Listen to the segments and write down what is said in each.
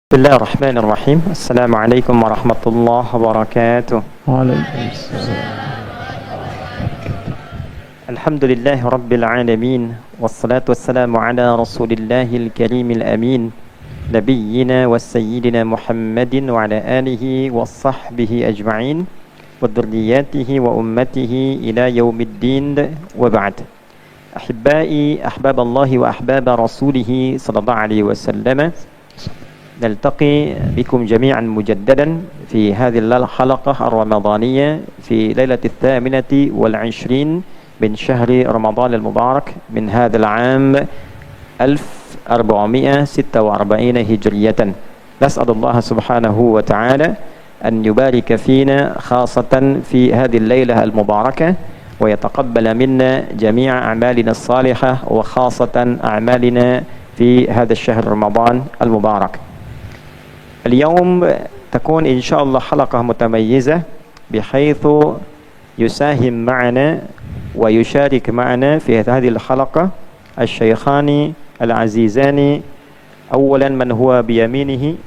بسم الله الرحمن الرحيم. السلام عليكم ورحمة الله وبركاته. وعليكم السلام. الحمد لله رب العالمين، والصلاة والسلام على رسول الله الكريم الأمين، نبينا وسيدنا محمد وعلى آله وصحبه أجمعين وذرياته وأمته إلى يوم الدين، وبعد. أحبائي، أحباب الله وأحباب رسوله صلى الله عليه وسلم، نلتقي بكم جميعا مجددا في هذه الحلقة الرمضانية في ليلة 28 من شهر رمضان المبارك من هذا العام 1446 هجرية. نسأل الله سبحانه وتعالى أن يبارك فينا خاصة في هذه الليلة المباركة، ويتقبل منا جميع أعمالنا الصالحة، وخاصة أعمالنا في هذا الشهر رمضان المبارك. اليوم تكون إن شاء الله حلقة متميزة، بحيث يساهم معنا ويشارك معنا في هذه الحلقة الشيخان العزيزان. أولا من هو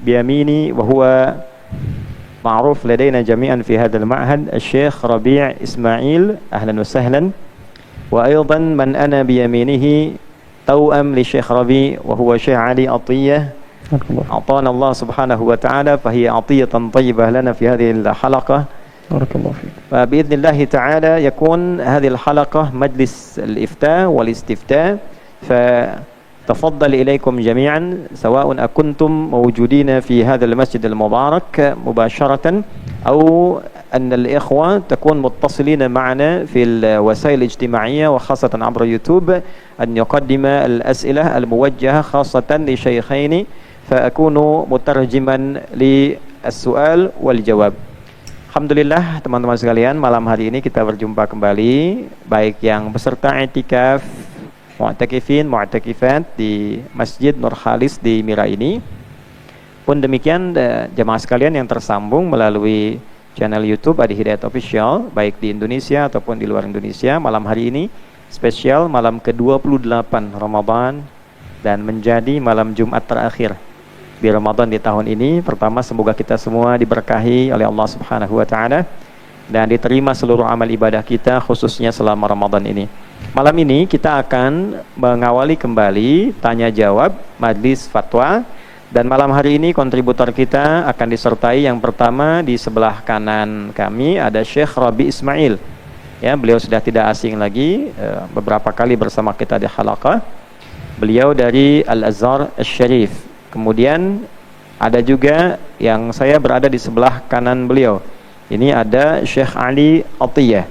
بيميني وهو معروف لدينا جميعا في هذا المعهد، الشيخ ربيع إسماعيل، أهلا وسهلا. وأيضا من أنا بيمينه توأم للشيخ ربيع، وهو شيخ علي عطية، أعطانا الله سبحانه وتعالى، فهي عطية طيبة لنا في هذه الحلقة. بارك الله فيك. فبإذن الله تعالى يكون هذه الحلقة مجلس الإفتاء والاستفتاء، فتفضل إليكم جميعا، سواء أكنتم موجودين في هذا المسجد المبارك مباشرة، أو أن الإخوة تكون متصلين معنا في الوسائل الاجتماعية وخاصة عبر يوتيوب، أن يقدم الأسئلة الموجهة خاصة لشيخين، فأكون مترجما للسؤال والجواب. Alhamdulillah teman-teman sekalian, malam hari ini kita berjumpa kembali, baik yang peserta i'tikaf, mu'takifin, mu'takifat di Masjid Nur Khalis di Mira ini, pun demikian jemaah sekalian yang tersambung melalui channel YouTube Adi Hidayat Official, baik di Indonesia ataupun di luar Indonesia. Malam hari ini spesial malam ke-28 Ramadan dan menjadi malam Jumat terakhir di Ramadan di tahun ini. Pertama, semoga kita semua diberkahi oleh Allah Subhanahu wa taala dan diterima seluruh amal ibadah kita, khususnya selama Ramadan ini. Malam ini kita akan mengawali kembali tanya jawab majlis fatwa, dan malam hari ini kontributor kita akan disertai yang pertama di sebelah kanan kami ada Syekh Rabi Ismail. Ya, beliau sudah tidak asing lagi, beberapa kali bersama kita di halaqah. Beliau dari Al-Azhar Asy-Syarif. Kemudian ada juga yang saya berada di sebelah kanan beliau. Ini ada Syekh Ali Atiyah.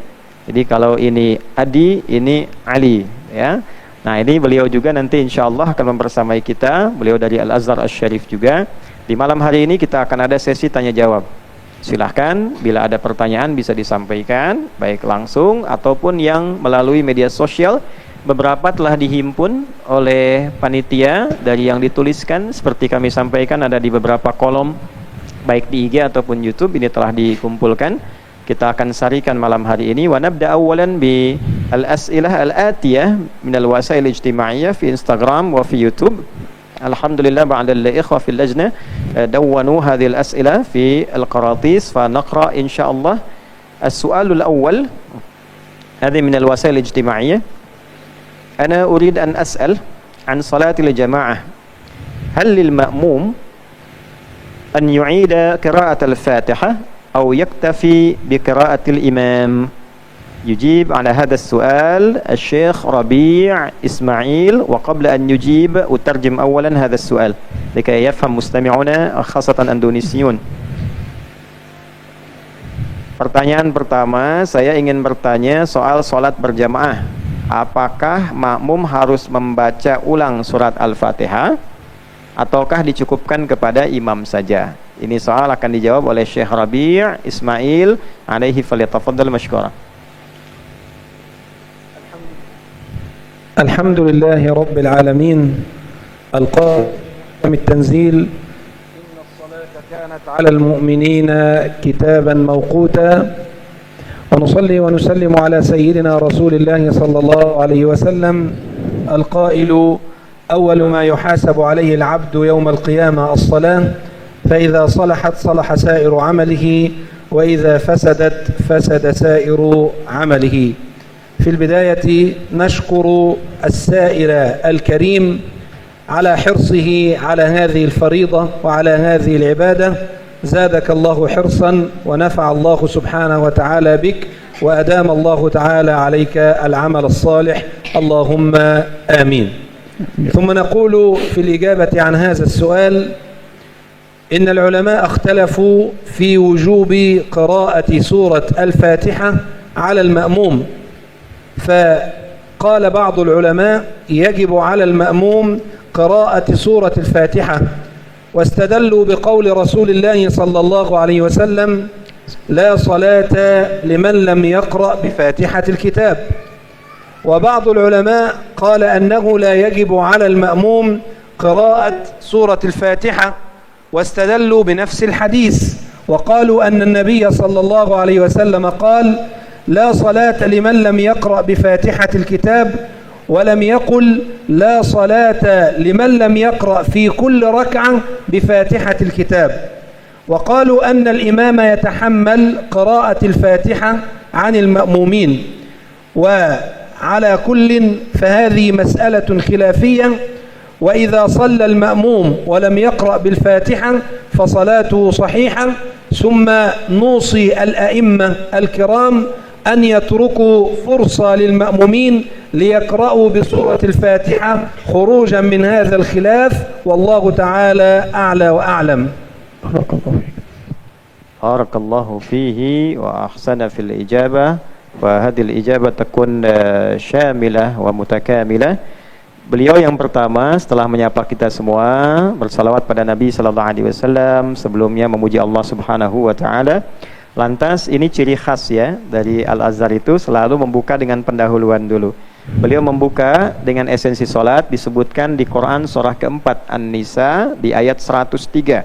Jadi kalau ini Adi, ini Ali, ya. Nah, ini beliau juga nanti insyaallah akan membersamai kita. Beliau dari Al-Azhar Asy-Syarif juga. Di malam hari ini kita akan ada sesi tanya jawab. Silahkan bila ada pertanyaan bisa disampaikan, baik langsung ataupun yang melalui media sosial. Beberapa telah dihimpun oleh panitia dari yang dituliskan, seperti kami sampaikan ada di beberapa kolom baik di IG ataupun YouTube, ini telah dikumpulkan. Kita akan sarikan malam hari ini. Wa nabda awalan bi al-as'ilah al-atiyah min al-wasail ijtimaiyah fi Instagram wa fi YouTube. Alhamdulillah ba'da al-ikhwa fi al-lajnah dawwanu hadhihi al-as'ilah fi al-qaratis, fa naqra insyaallah. As-su'al al-awwal hadhi min al-wasail ijtimaiyah. أنا أريد أن أسأل عن صلاة الجماعة، هل للمأموم أن يعيد قراءة الفاتحة أو يكتفي بقراءة الإمام؟ يجيب على هذا السؤال الشيخ ربيع إسماعيل. وقبل أن يجيب أترجم أولا هذا السؤال لكي يفهم مستمعنا خاصة الأندونيسيون. Pertanyaan pertama, saya ingin bertanya soal sholat berjamaah. Apakah makmum harus membaca ulang surat Al-Fatihah ataukah dicukupkan kepada imam saja? Ini soal akan dijawab oleh Syekh Rabi' Ismail, alaihi falyatafaddal mashkura. Alhamdulillahi rabbil alamin, al-qa'im at-tanzil, inna as-salata kanat 'alal mu'minina kitaban mawquta. ونصلي ونسلم على سيدنا رسول الله صلى الله عليه وسلم القائل أول ما يحاسب عليه العبد يوم القيامة الصلاة فإذا صلحت صلح سائر عمله وإذا فسدت فسد سائر عمله. في البداية نشكر السائل الكريم على حرصه على هذه الفريضة وعلى هذه العبادة. زادك الله حرصا ونفع الله سبحانه وتعالى بك وأدام الله تعالى عليك العمل الصالح، اللهم آمين. ثم نقول في الإجابة عن هذا السؤال إن العلماء اختلفوا في وجوب قراءة سورة الفاتحة على المأموم، فقال بعض العلماء يجب على المأموم قراءة سورة الفاتحة، واستدلوا بقول رسول الله صلى الله عليه وسلم: لا صلاة لمن لم يقرأ بفاتحة الكتاب. وبعض العلماء قال أنه لا يجب على المأموم قراءة سورة الفاتحة، واستدلوا بنفس الحديث وقالوا أن النبي صلى الله عليه وسلم قال: لا صلاة لمن لم يقرأ بفاتحة الكتاب، ولم يقل لا صلاة لمن لم يقرأ في كل ركعة بفاتحة الكتاب. وقالوا أن الإمام يتحمل قراءة الفاتحة عن المأمومين. وعلى كل فهذه مسألة خلافية، وإذا صلى المأموم ولم يقرأ بالفاتحة فصلاته صحيحة. ثم نوصي الأئمة الكرام أن يتركوا فرصة للمأمومين ليقرأوا بسورة الفاتحة خروجا من هذا الخلاف، والله تعالى أعلى وأعلم. بارك الله فيه وأحسن في الإجابة، وهذه الإجابة تكون شاملة ومتكاملة. Beliau yang pertama setelah menyapa kita semua bersalawat pada Nabi sallallahu alaihi wasallam, sebelumnya memuji Allah Subhanahu wa taala. Lantas ini ciri khas ya dari Al-Azhar, itu selalu membuka dengan pendahuluan dulu. Beliau membuka dengan esensi salat, disebutkan di Quran surah keempat An-Nisa di ayat 103.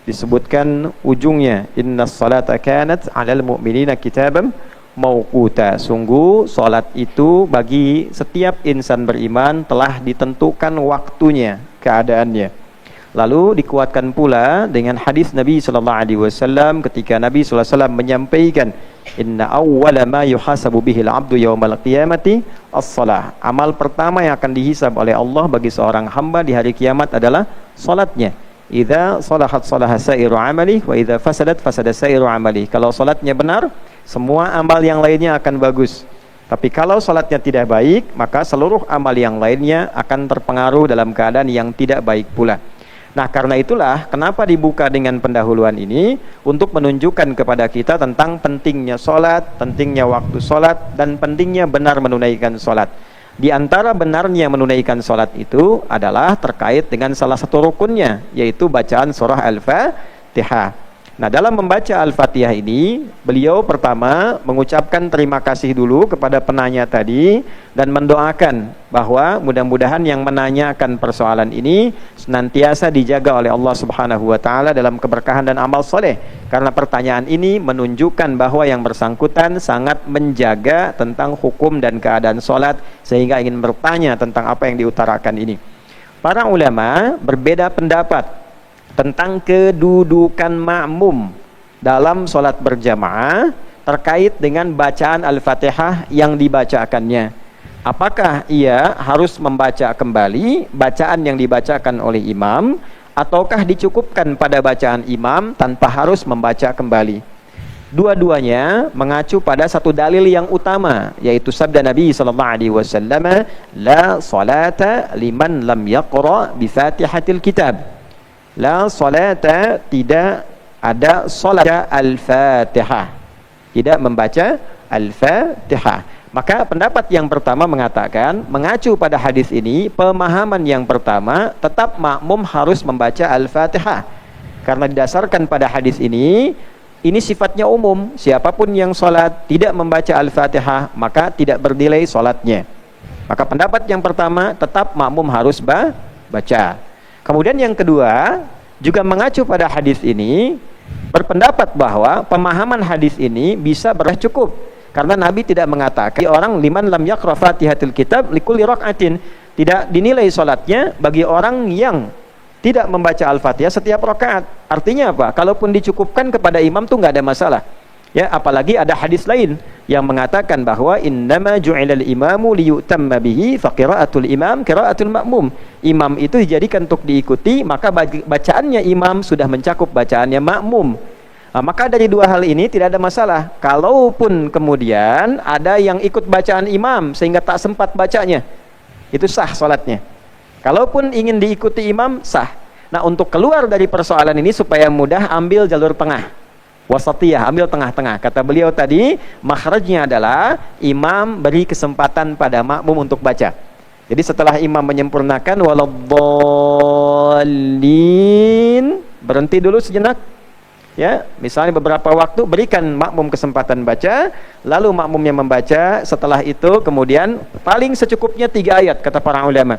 Disebutkan ujungnya, innas salata kanat 'alal mu'minina kitaban mauquta. Sungguh salat itu bagi setiap insan beriman telah ditentukan waktunya, keadaannya. Lalu dikuatkan pula dengan hadis Nabi sallallahu alaihi wasallam ketika Nabi sallallahu alaihi wasallam menyampaikan, inna awwala ma yuhasabu bihil 'abdu yaumal qiyamati as-shalah. Amal pertama yang akan dihisab oleh Allah bagi seorang hamba di hari kiamat adalah salatnya. Idza salahat salaha sairu amali wa idza fasadat fasada sairu amali. Kalau salatnya benar, semua amal yang lainnya akan bagus. Tapi kalau salatnya tidak baik, maka seluruh amal yang lainnya akan terpengaruh dalam keadaan yang tidak baik pula. Nah, karena itulah kenapa dibuka dengan pendahuluan ini, untuk menunjukkan kepada kita tentang pentingnya salat, pentingnya waktu salat, dan pentingnya benar menunaikan salat. Di antara benarnya menunaikan salat itu adalah terkait dengan salah satu rukunnya, yaitu bacaan surah Al-Fatihah. Nah, dalam membaca Al-Fatihah ini, beliau pertama mengucapkan terima kasih dulu kepada penanya tadi dan mendoakan bahwa mudah-mudahan yang menanyakan persoalan ini senantiasa dijaga oleh Allah Subhanahu wa taala dalam keberkahan dan amal soleh. Karena pertanyaan ini menunjukkan bahwa yang bersangkutan sangat menjaga tentang hukum dan keadaan salat, sehingga ingin bertanya tentang apa yang diutarakan ini. Para ulama berbeda pendapat tentang kedudukan makmum dalam sholat berjamaah terkait dengan bacaan Al-Fatihah yang dibacakannya. Apakah ia harus membaca kembali bacaan yang dibacakan oleh imam, ataukah dicukupkan pada bacaan imam tanpa harus membaca kembali? Dua-duanya mengacu pada satu dalil yang utama, yaitu sabda Nabi sallallahu alaihi wasallam, la salata liman lam yaqra bi Fatihatil Kitab. La salata, tidak ada salat Al-Fatihah, tidak membaca Al-Fatihah. Maka pendapat yang pertama mengatakan, mengacu pada hadis ini, pemahaman yang pertama tetap makmum harus membaca Al-Fatihah. Karena didasarkan pada hadis ini sifatnya umum, siapapun yang salat tidak membaca Al-Fatihah maka tidak bernilai salatnya. Maka pendapat yang pertama tetap makmum harus baca. Kemudian yang kedua juga mengacu pada hadis ini, berpendapat bahwa pemahaman hadis ini bisa cukup, karena Nabi tidak mengatakan orang liman lam yaqra Fatihatul Kitab likulli rak'atin, tidak dinilai salatnya bagi orang yang tidak membaca Al-Fatihah setiap rakaat. Artinya apa? Kalaupun dicukupkan kepada imam tuh nggak ada masalah. Ya, apalagi ada hadis lain yang mengatakan bahwa innama ju'ilal imamu liyutamma bihi fa qira'atul imam qira'atul ma'mum. Imam itu dijadikan untuk diikuti, maka bacaannya imam sudah mencakup bacaannya makmum. Nah, maka dari dua hal ini tidak ada masalah. Kalaupun kemudian ada yang ikut bacaan imam sehingga tak sempat bacanya, itu sah salatnya. Kalaupun ingin diikuti imam, sah. Nah, untuk keluar dari persoalan ini supaya mudah, ambil jalur tengah. Wasatiyah, ambil tengah-tengah. Kata beliau tadi, makhrajnya adalah imam beri kesempatan pada makmum untuk baca. Jadi setelah imam menyempurnakan waladdallin, berhenti dulu sejenak. Ya, misalnya beberapa waktu berikan makmum kesempatan baca, lalu makmumnya membaca. Setelah itu kemudian paling secukupnya 3 ayat kata para ulama.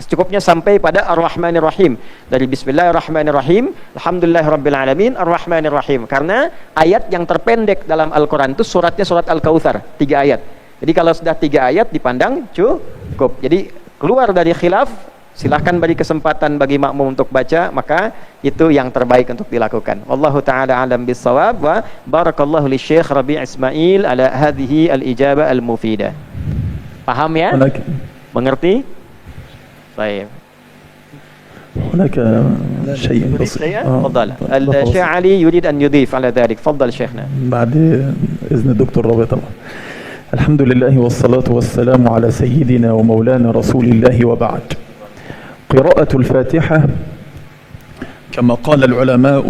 Secukupnya sampai pada Ar-Rahmanir-Rahim. Dari Bismillahirrahmanirrahim, Alhamdulillahirrabbilalamin, Ar-Rahmanir-Rahim. Karena ayat yang terpendek dalam Al-Quran itu suratnya surat Al-Kautsar, 3 ayat. Jadi kalau sudah 3 ayat dipandang cukup. Jadi keluar dari khilaf, silahkan beri kesempatan bagi makmum untuk baca, maka itu yang terbaik untuk dilakukan. Wallahu ta'ala alam bissawab, wa barakallahu li Syekh Rabi' Ismail ala hadhihi al-ijabah al-mufidah. Paham ya? Mengerti? طيب هناك شيء بسيط. تفضل. الشيخ علي يريد أن يضيف على ذلك. تفضل شيخنا. بعد إذن الدكتور رابع طبعا. الحمد لله والصلاة والسلام على سيدنا ومولانا رسول الله وبعد. قراءة الفاتحة كما قال العلماء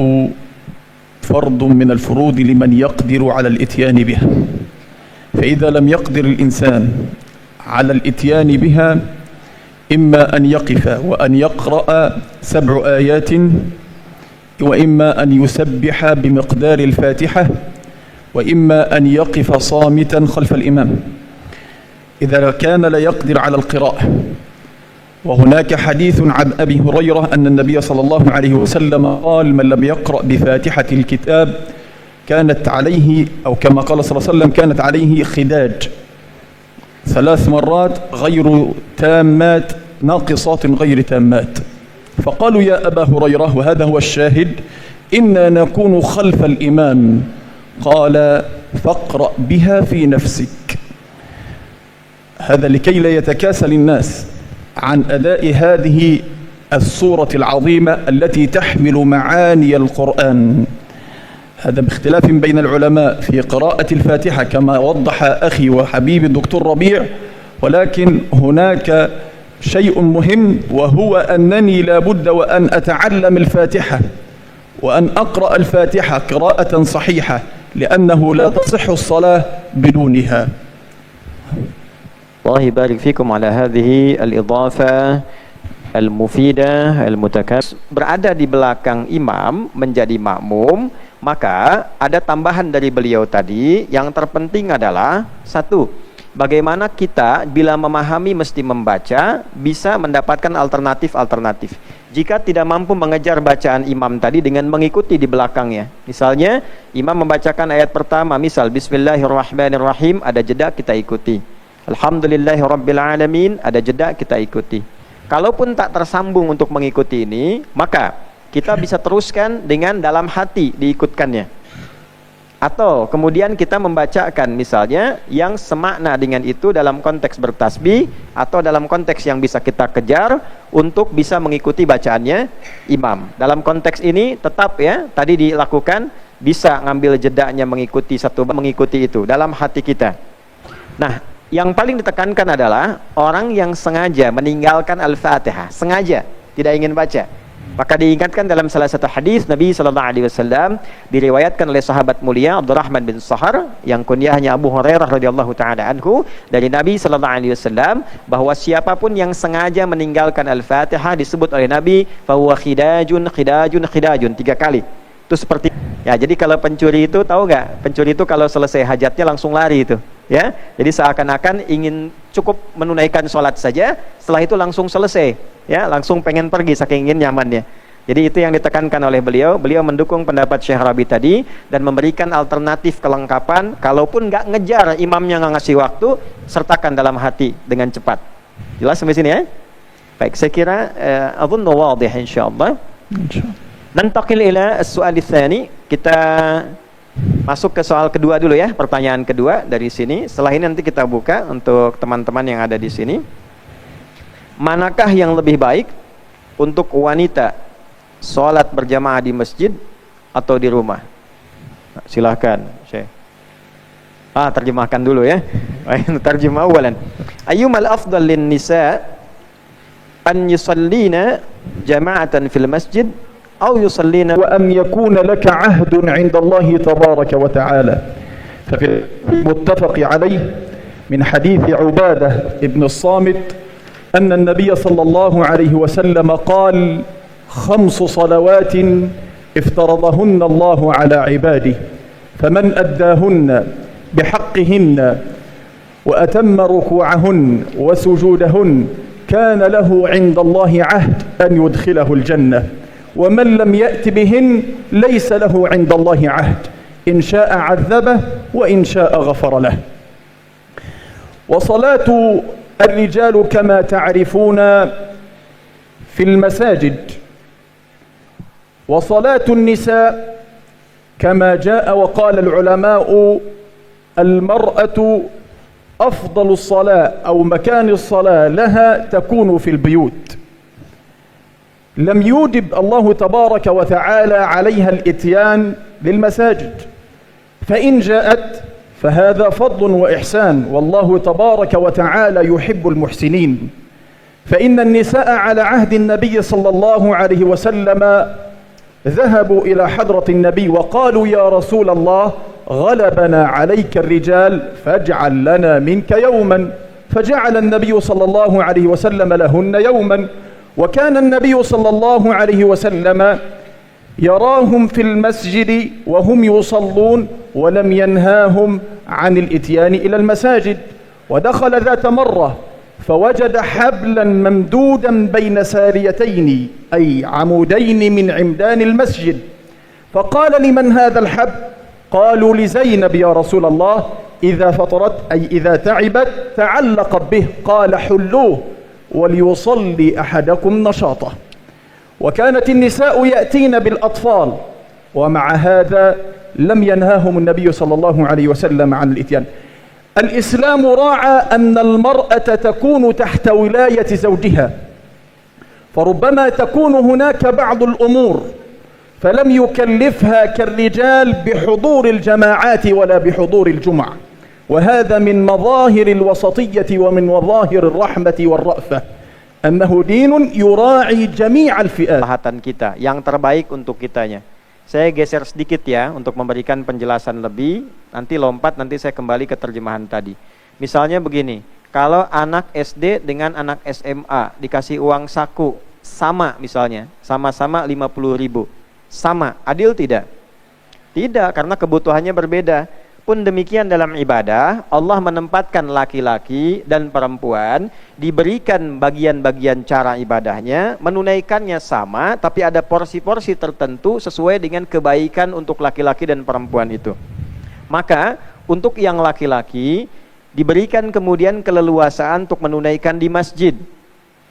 فرض من الفروض لمن يقدر على الإتيان بها. فإذا لم يقدر الإنسان على الإتيان بها إما أن يقف وأن يقرأ 7 آيات، وإما أن يسبح بمقدار الفاتحة، وإما أن يقف صامتا خلف الإمام إذا كان لا يقدر على القراءة. وهناك حديث عن أبي هريرة أن النبي صلى الله عليه وسلم قال من لم يقرأ بفاتحة الكتاب كانت عليه، أو كما قال صلى الله عليه وسلم، كانت عليه خداج 3 مرات غير تامات، ناقصات غير تامات. فقالوا يا أبا هريرة، وهذا هو الشاهد، إنا نكون خلف الإمام. قال فاقرأ بها في نفسك. هذا لكي لا يتكاسل الناس عن أداء هذه السورة العظيمة التي تحمل معاني القرآن. هذا باختلاف بين العلماء في قراءة الفاتحة كما وضح أخي وحبيبي الدكتور ربيع، ولكن هناك شيء مهم، وهو أنني لا بد وأن أتعلم الفاتحة وأن أقرأ الفاتحة قراءة صحيحة، لأنه لا تصح الصلاة بدونها. الله يبارك فيكم على هذه الإضافة al-mufidah, al-mutakas. Berada di belakang imam menjadi makmum, maka ada tambahan dari beliau tadi. Yang terpenting adalah satu, bagaimana kita bila memahami mesti membaca bisa mendapatkan alternatif-alternatif. Jika tidak mampu mengejar bacaan imam tadi dengan mengikuti di belakangnya, misalnya imam membacakan ayat pertama, misal Bismillahirrahmanirrahim, ada jeda kita ikuti. Alhamdulillahirrabbilalamin, ada jeda kita ikuti. Kalaupun tak tersambung untuk mengikuti ini, maka kita bisa teruskan dengan dalam hati diikutkannya. Atau kemudian kita membacakan misalnya yang semakna dengan itu dalam konteks bertasbih, atau dalam konteks yang bisa kita kejar untuk bisa mengikuti bacaannya imam. Dalam konteks ini tetap ya, tadi dilakukan, bisa ngambil jedanya mengikuti itu dalam hati kita. Nah, yang paling ditekankan adalah orang yang sengaja meninggalkan Al-Fatihah, sengaja tidak ingin baca. Maka diingatkan dalam salah satu hadis Nabi SAW, diriwayatkan oleh sahabat mulia Abdurrahman bin Sahar yang kunyahnya Abu Hurairah radhiyallahu taala anhu, dari Nabi SAW, bahwa siapapun yang sengaja meninggalkan Al-Fatihah disebut oleh Nabi fahuwa khidajun 3 kali. Itu seperti ya, jadi kalau pencuri itu tahu nggak? Pencuri itu kalau selesai hajatnya langsung lari itu. Ya, jadi seakan-akan ingin cukup menunaikan sholat saja, setelah itu langsung selesai, ya, langsung pengen pergi saking ingin nyamannya. Jadi itu yang ditekankan oleh beliau. Beliau mendukung pendapat Syekh Rabi tadi dan memberikan alternatif kelengkapan. Kalaupun nggak ngejar imamnya nggak ngasih waktu, sertakan dalam hati dengan cepat. Jelas sampai sini ya? Baik, saya kira أظن واضح إن شاء الله. ننتقل إلى السؤال الثاني. Kita masuk ke soal kedua dulu ya, pertanyaan kedua dari sini. Setelah ini nanti kita buka untuk teman-teman yang ada di sini. Manakah yang lebih baik untuk wanita sholat berjamaah di masjid atau di rumah? Nah, silahkan Syekh. Terjemahkan dulu ya. Terjemah awalan. Ayyumal afdal lin nisa an yusallina jama'atan fil masjid أو يصلين وأن يكون لك عهد عند الله تبارك وتعالى. ففي المتفق عليه من حديث عبادة ابن الصامت أن النبي صلى الله عليه وسلم قال 5 صلوات افترضهن الله على عباده فمن أداهن بحقهن وأتم ركوعهن وسجودهن كان له عند الله عهد أن يدخله الجنة ومن لم يأت بهن ليس له عند الله عهد إن شاء عذبه وإن شاء غفر له. وصلاة الرجال كما تعرفون في المساجد، وصلاة النساء كما جاء وقال العلماء المرأة أفضل الصلاة أو مكان الصلاة لها تكون في البيوت. لم يوجب الله تبارك وتعالى عليها الإتيان للمساجد، فإن جاءت فهذا فضل وإحسان، والله تبارك وتعالى يحب المحسنين. فإن النساء على عهد النبي صلى الله عليه وسلم ذهبوا إلى حضرة النبي وقالوا يا رسول الله غلبنا عليك الرجال فاجعل لنا منك يوما، فجعل النبي صلى الله عليه وسلم لهن يوما. وكان النبي صلى الله عليه وسلم يراهم في المسجد وهم يصلون ولم ينهاهم عن الإتيان إلى المساجد. ودخل ذات مرة فوجد حبلا ممدودا بين ساريتين أي عمودين من عمدان المسجد، فقال لمن هذا الحبل؟ قالوا لزينب يا رسول الله، إذا فطرت أي إذا تعبت تعلقت به. قال حلوه وليصلي أحدكم نشاطه. وكانت النساء يأتين بالأطفال، ومع هذا لم ينهاهم النبي صلى الله عليه وسلم عن الإتيان. الإسلام راعى أن المرأة تكون تحت ولاية زوجها، فربما تكون هناك بعض الأمور فلم يكلفها كالرجال بحضور الجماعات ولا بحضور الجمع، وهذا من مظاهر الوسطية ومن مظاهر الرحمة والرأفة أنه دين يراعي جميع الفئات. Kita yang terbaik untuk kitanya. Saya geser sedikit ya untuk memberikan penjelasan lebih. Nanti lompat, nanti saya kembali ke terjemahan tadi. Misalnya begini, kalau anak SD dengan anak SMA dikasih uang saku sama, misalnya sama-sama 50.000, sama, adil tidak? Tidak, karena kebutuhannya berbeda. Pun demikian dalam ibadah, Allah menempatkan laki-laki dan perempuan diberikan bagian-bagian cara ibadahnya, menunaikannya sama, tapi ada porsi-porsi tertentu sesuai dengan kebaikan untuk laki-laki dan perempuan itu. Maka untuk yang laki-laki diberikan kemudian keleluasaan untuk menunaikan di masjid,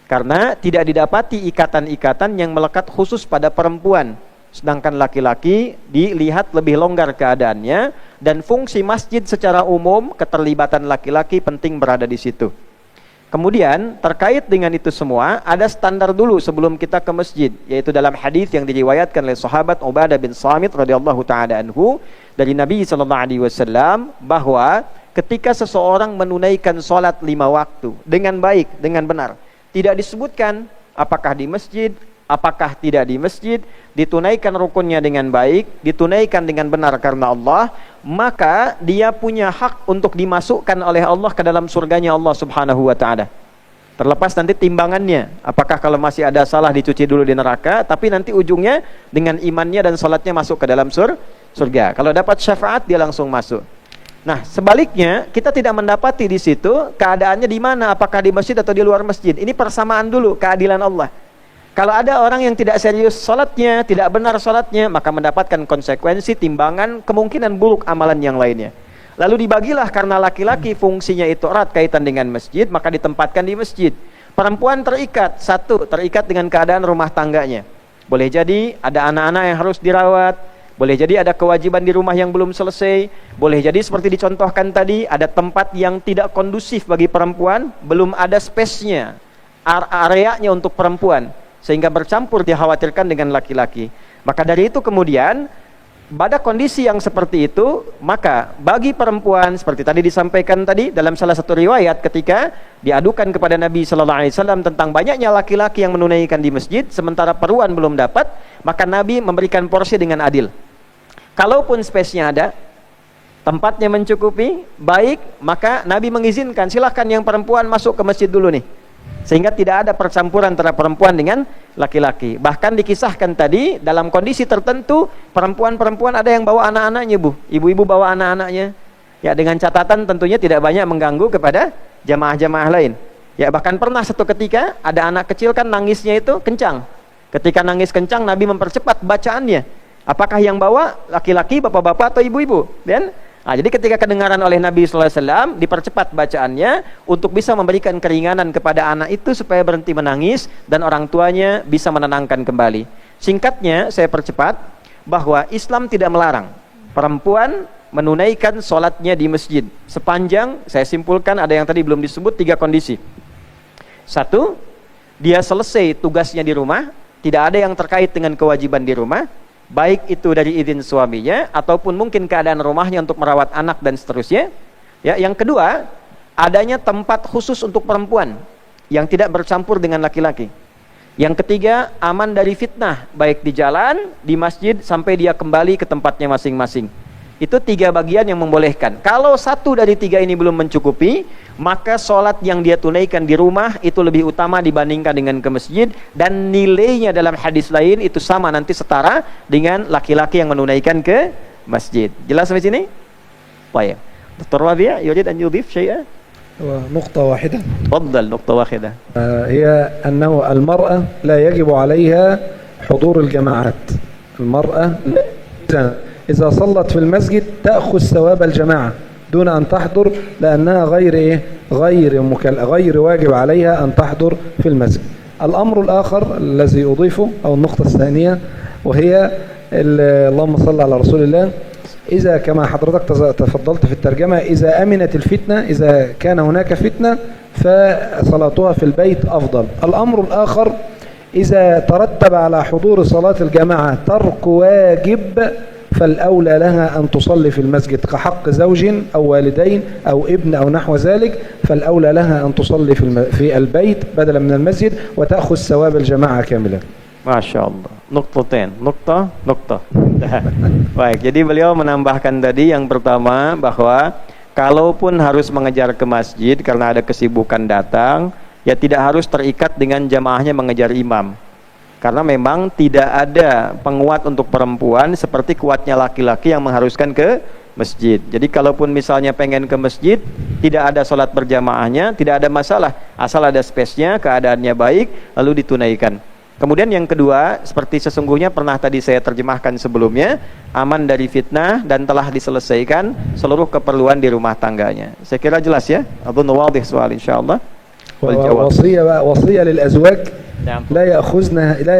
karena tidak didapati ikatan-ikatan yang melekat khusus pada perempuan. Sedangkan laki-laki dilihat lebih longgar keadaannya, dan fungsi masjid secara umum keterlibatan laki-laki penting berada di situ. Kemudian terkait dengan itu semua ada standar dulu sebelum kita ke masjid, yaitu dalam hadis yang diriwayatkan oleh sahabat Ubadah bin Samit radhiyallahu taala anhu dari Nabi sallallahu alaihi wasallam bahwa ketika seseorang menunaikan salat 5 waktu dengan baik, dengan benar, tidak disebutkan apakah di masjid, apakah tidak di masjid, ditunaikan rukunnya dengan baik, ditunaikan dengan benar karena Allah, maka dia punya hak untuk dimasukkan oleh Allah ke dalam surganya Allah subhanahu wa ta'ala. Terlepas nanti timbangannya, apakah kalau masih ada salah dicuci dulu di neraka, tapi nanti ujungnya dengan imannya dan salatnya masuk ke dalam surga. Kalau dapat syafaat dia langsung masuk. Nah, sebaliknya kita tidak mendapati di situ keadaannya di mana, apakah di masjid atau di luar masjid. Ini persamaan dulu keadilan Allah. Kalau ada orang yang tidak serius salatnya, tidak benar salatnya, maka mendapatkan konsekuensi, timbangan, kemungkinan buruk amalan yang lainnya. Lalu dibagilah karena laki-laki fungsinya itu erat kaitan dengan masjid, maka ditempatkan di masjid. Perempuan terikat, satu, terikat dengan keadaan rumah tangganya. Boleh jadi ada anak-anak yang harus dirawat, boleh jadi ada kewajiban di rumah yang belum selesai, boleh jadi seperti dicontohkan tadi, ada tempat yang tidak kondusif bagi perempuan, belum ada space-nya, areanya untuk perempuan, sehingga bercampur dikhawatirkan dengan laki-laki. Maka dari itu kemudian pada kondisi yang seperti itu, maka bagi perempuan seperti tadi disampaikan tadi dalam salah satu riwayat ketika diadukan kepada Nabi sallallahu alaihi wasallam tentang banyaknya laki-laki yang menunaikan di masjid sementara perempuan belum dapat, maka Nabi memberikan porsi dengan adil. Kalaupun space-nya ada, tempatnya mencukupi, baik, maka Nabi mengizinkan silahkan yang perempuan masuk ke masjid dulu nih. Sehingga tidak ada percampuran antara perempuan dengan laki-laki. Bahkan dikisahkan tadi dalam kondisi tertentu perempuan-perempuan ada yang bawa anak-anaknya, Bu. Ibu-ibu bawa anak-anaknya. Ya, dengan catatan tentunya tidak banyak mengganggu kepada jamaah-jamaah lain. Ya, bahkan pernah satu ketika ada anak kecil kan nangisnya itu kencang. Ketika nangis kencang Nabi mempercepat bacaannya. Apakah yang bawa laki-laki, bapak-bapak atau ibu-ibu? Dan jadi ketika kedengaran oleh Nabi sallallahu alaihi wasallam dipercepat bacaannya untuk bisa memberikan keringanan kepada anak itu supaya berhenti menangis dan orang tuanya bisa menenangkan kembali. Singkatnya saya percepat bahwa Islam tidak melarang perempuan menunaikan sholatnya di masjid sepanjang, saya simpulkan ada yang tadi belum disebut, 3 kondisi. 1, dia selesai tugasnya di rumah, tidak ada yang terkait dengan kewajiban di rumah, baik itu dari izin suaminya ataupun mungkin keadaan rumahnya untuk merawat anak dan seterusnya. Ya, yang kedua, adanya tempat khusus untuk perempuan yang tidak bercampur dengan laki-laki. Yang ketiga, aman dari fitnah baik di jalan, di masjid sampai dia kembali ke tempatnya masing-masing. Itu 3 bagian yang membolehkan. Kalau 1 dari 3 ini belum mencukupi, maka sholat yang dia tunaikan di rumah itu lebih utama dibandingkan dengan ke masjid, dan nilainya dalam hadis lain itu sama nanti setara dengan laki-laki yang menunaikan ke masjid. Jelas sampai sini? Baik. Dr. Rabi', yurid an yudhif syai'an? نقطة واحدة. تفضل. نقطة واحدة. هي أنه المرأة لا يجب عليها حضور الجماعات. المرأة إذا صلت في المسجد تأخذ ثواب الجماعة دون أن تحضر، لأنها غير واجب عليها أن تحضر في المسجد. الأمر الآخر الذي أضيفه أو النقطة الثانية وهي اللهم صل على رسول الله، إذا كما حضرتك تفضلت في الترجمة إذا أمنت الفتنة، إذا كان هناك فتنة فصلاتها في البيت أفضل. الأمر الآخر إذا ترتب على حضور صلاة الجماعة ترك واجب فالأولى لها أن تصلي في المسجد كحق زوج أو والدين أو ابن أو نحو ذلك، فالأولى لها أن تصلي في البيت بدلا من المسجد وتأخذ ثواب الجماعة كاملا. Masya Allah. Nuktatain. Nukta. Baik, jadi beliau menambahkan tadi yang pertama bahwa kalaupun harus mengejar ke masjid karena ada kesibukan datang, ya tidak harus terikat dengan jamaahnya mengejar imam. Karena memang tidak ada penguat untuk perempuan seperti kuatnya laki-laki yang mengharuskan ke masjid. Jadi kalaupun misalnya pengen ke masjid, tidak ada sholat berjamaahnya, tidak ada masalah, asal ada space-nya, keadaannya baik, lalu ditunaikan. Kemudian yang kedua, seperti sesungguhnya pernah tadi saya terjemahkan sebelumnya, aman dari fitnah dan telah diselesaikan seluruh keperluan di rumah tangganya. Saya kira jelas ya. Adhunnu wadih soal insyaallah. وصية للأزواج لا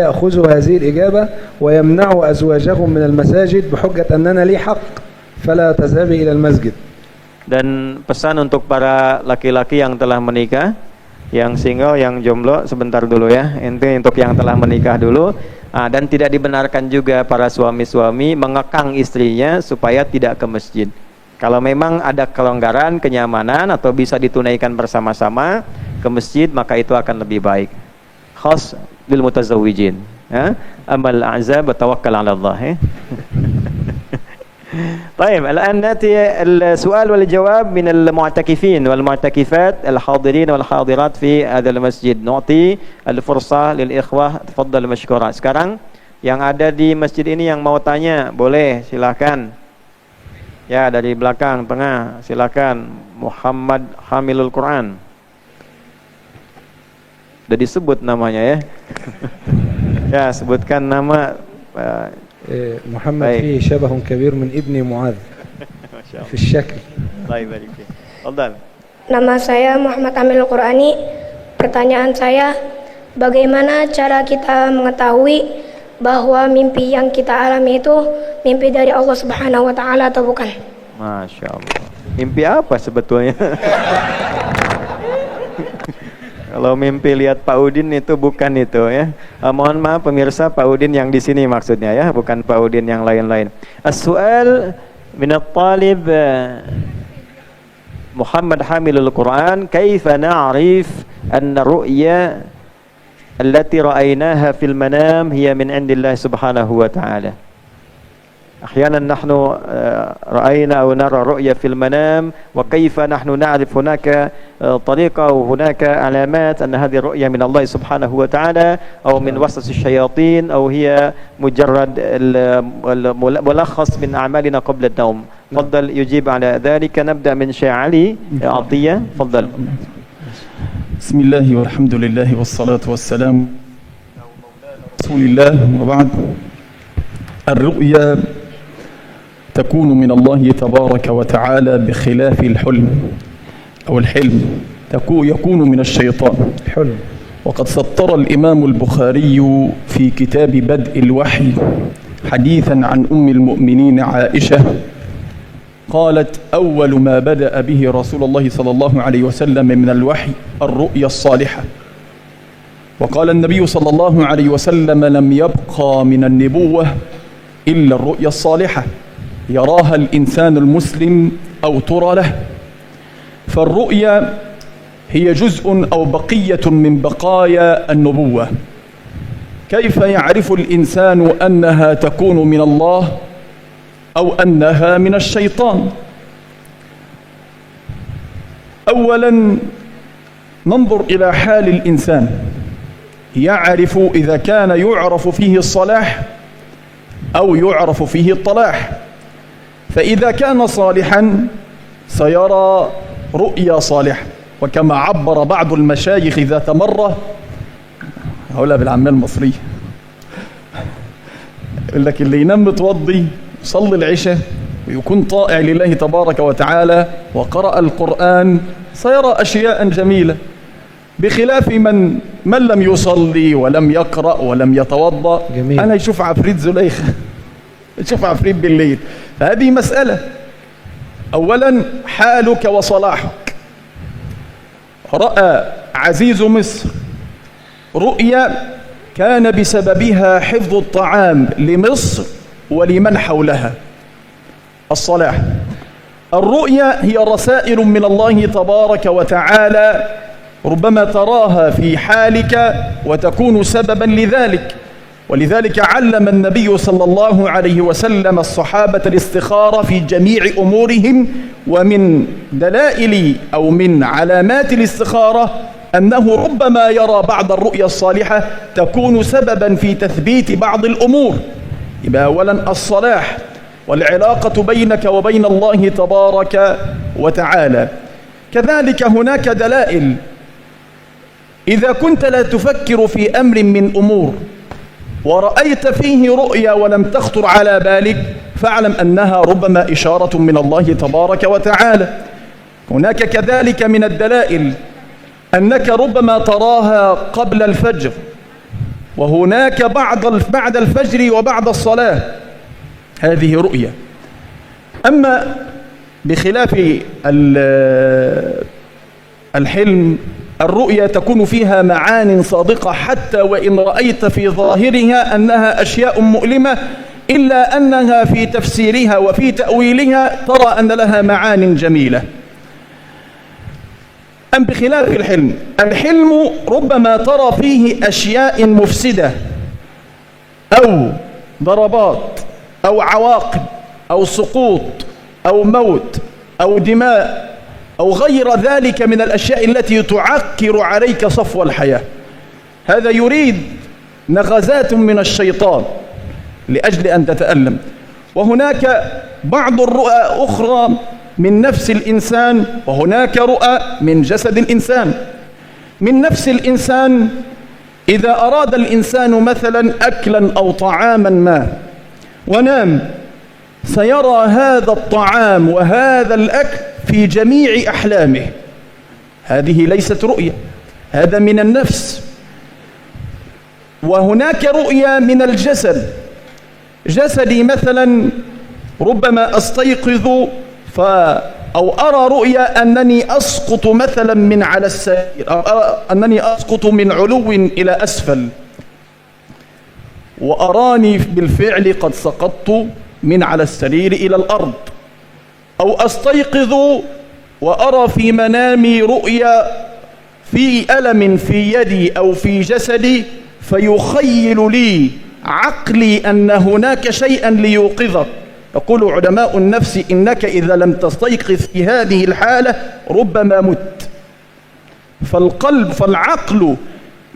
يأخذوا هذه الإجابة ويمنعوا أزواجهم من المساجد بحجة أننا لي حق فلا تذهبي إلى المسجد. Dan pesan untuk para laki-laki yang telah menikah, yang single, yang jomblo, sebentar dulu ya. Ini untuk yang telah menikah dulu. Dan tidak dibenarkan juga para suami-suami mengekang istrinya supaya tidak ke masjid. Kalau memang ada kelonggaran, kenyamanan atau bisa ditunaikan bersama-sama ke masjid, maka itu akan lebih baik. Khas bil mutazawwijin. Amal a'zab wa tawakkal 'ala Allah. طيب الآن نأتي السؤال والجواب من المعتكفين والمعتكفات الحاضرين والحاضرات في هذا المسجد. نعطي الفرصة للإخوة. تفضل مشكورا. Sekarang yang ada di masjid ini yang mau tanya, boleh silakan. Ya, dari belakang, tengah, silakan. Muhammad Hamilul Quran. Sudah disebut namanya ya. Ya, sebutkan nama. محمد فيه شبه كبير من ابن معاذ في الشكل. الله يبارك فيك. تفضل. Nama saya Muhammad Amil Qurani. Pertanyaan saya, bagaimana cara kita mengetahui bahwa mimpi yang kita alami itu mimpi dari Allah Subhanahu wa Ta'ala atau bukan? Masya Allah. Mimpi apa sebetulnya? Kalau mimpi lihat Pak Udin itu bukan itu ya. Mohon maaf pemirsa, Pak Udin yang di sini maksudnya ya, bukan Pak Udin yang lain-lain. As-su'al min at-talib Muhammad Hamilul Quran, kaifa na'rif anna ru'ya التي رأيناها في المنام هي من عند الله سبحانه وتعالى. أحيانا نحن رأينا أو نرى رؤية في المنام، وكيف نحن نعرف هناك طريقة وهناك علامات أن هذه الرؤية من الله سبحانه وتعالى أو من وسوس الشياطين أو هي مجرد ملخص من أعمالنا قبل النوم. تفضل يجيب على ذلك. نبدأ من شيخ علي عطية، تفضل. بسم الله والحمد لله والصلاة والسلام على رسول الله، وبعد. الرؤيا تكون من الله تبارك وتعالى بخلاف الحلم أو الحلم يكون من الشيطان. حلم. وقد سطر الإمام البخاري في كتاب بدء الوحي حديثا عن أم المؤمنين عائشة قالت: أول ما بدأ به رسول الله صلى الله عليه وسلم من الوحي الرؤيا الصالحة. وقال النبي صلى الله عليه وسلم: لم يبقى من النبوة إلا الرؤيا الصالحة يراها الإنسان المسلم أو ترى له. فالرؤيا هي جزء أو بقية من بقايا النبوة. كيف يعرف الإنسان أنها تكون من الله أو أنها من الشيطان؟ أولا ننظر إلى حال الإنسان، يعرف إذا كان يعرف فيه الصلاح أو يعرف فيه الطلاح. فإذا كان صالحا سيرى رؤيا صالحة، وكما عبر بعض المشايخ ذات مرة، هقولها بالعامية المصرية، يقول لك اللي ينام متوضي صلي العشاء ويكون طائع لله تبارك وتعالى وقرأ القرآن سيرى أشياء جميلة، بخلاف من لم يصلي ولم يقرأ ولم يتوضأ. جميل. أنا يشوف عفريت زليخة، يشوف عفريت بالليل. فهذه مسألة. أولا حالك وصلاحك. رأى عزيز مصر رؤيا كان بسببها حفظ الطعام لمصر ولمن حولها. الصلاح. الرؤيا هي رسائل من الله تبارك وتعالى، ربما تراها في حالك وتكون سببا لذلك. ولذلك علم النبي صلى الله عليه وسلم الصحابة الاستخارة في جميع أمورهم. ومن دلائل أو من علامات الاستخارة أنه ربما يرى بعض الرؤيا الصالحة تكون سببا في تثبيت بعض الأمور. يبقى أولا الصلاح والعلاقة بينك وبين الله تبارك وتعالى. كذلك هناك دلائل. إذا كنت لا تفكر في أمر من أمور ورأيت فيه رؤيا ولم تخطر على بالك، فاعلم أنها ربما إشارة من الله تبارك وتعالى. هناك كذلك من الدلائل أنك ربما تراها قبل الفجر، وهناك بعد الفجر وبعد الصلاة، هذه رؤية. أما بخلاف الحلم، الرؤيا تكون فيها معان صادقة، حتى وإن رأيت في ظاهرها أنها أشياء مؤلمة، إلا أنها في تفسيرها وفي تأويلها ترى أن لها معان جميلة. أم بخلاف الحلم، الحلم ربما ترى فيه أشياء مفسدة أو ضربات أو عواقب أو سقوط أو موت أو دماء أو غير ذلك من الأشياء التي تعكر عليك صفو الحياة. هذا يريد نغزات من الشيطان لأجل أن تتألم. وهناك بعض الرؤى أخرى من نفس الإنسان، وهناك رؤى من جسد الإنسان. من نفس الإنسان، إذا أراد الإنسان مثلا أكلا أو طعاما ما ونام، سيرى هذا الطعام وهذا الأكل في جميع أحلامه. هذه ليست رؤية، هذا من النفس. وهناك رؤيا من الجسد. جسدي مثلا ربما أستيقظ أو أرى رؤيا أنني أسقط مثلا من على السرير، أو أرى أنني أسقط من علو إلى أسفل، وأراني بالفعل قد سقطت من على السرير إلى الأرض. أو أستيقظ وأرى في منامي رؤيا في ألم في يدي أو في جسدي، فيخيل لي عقلي أن هناك شيئا ليوقظك. يقول علماء النفس إنك إذا لم تستيقظ في هذه الحالة ربما مت. فالعقل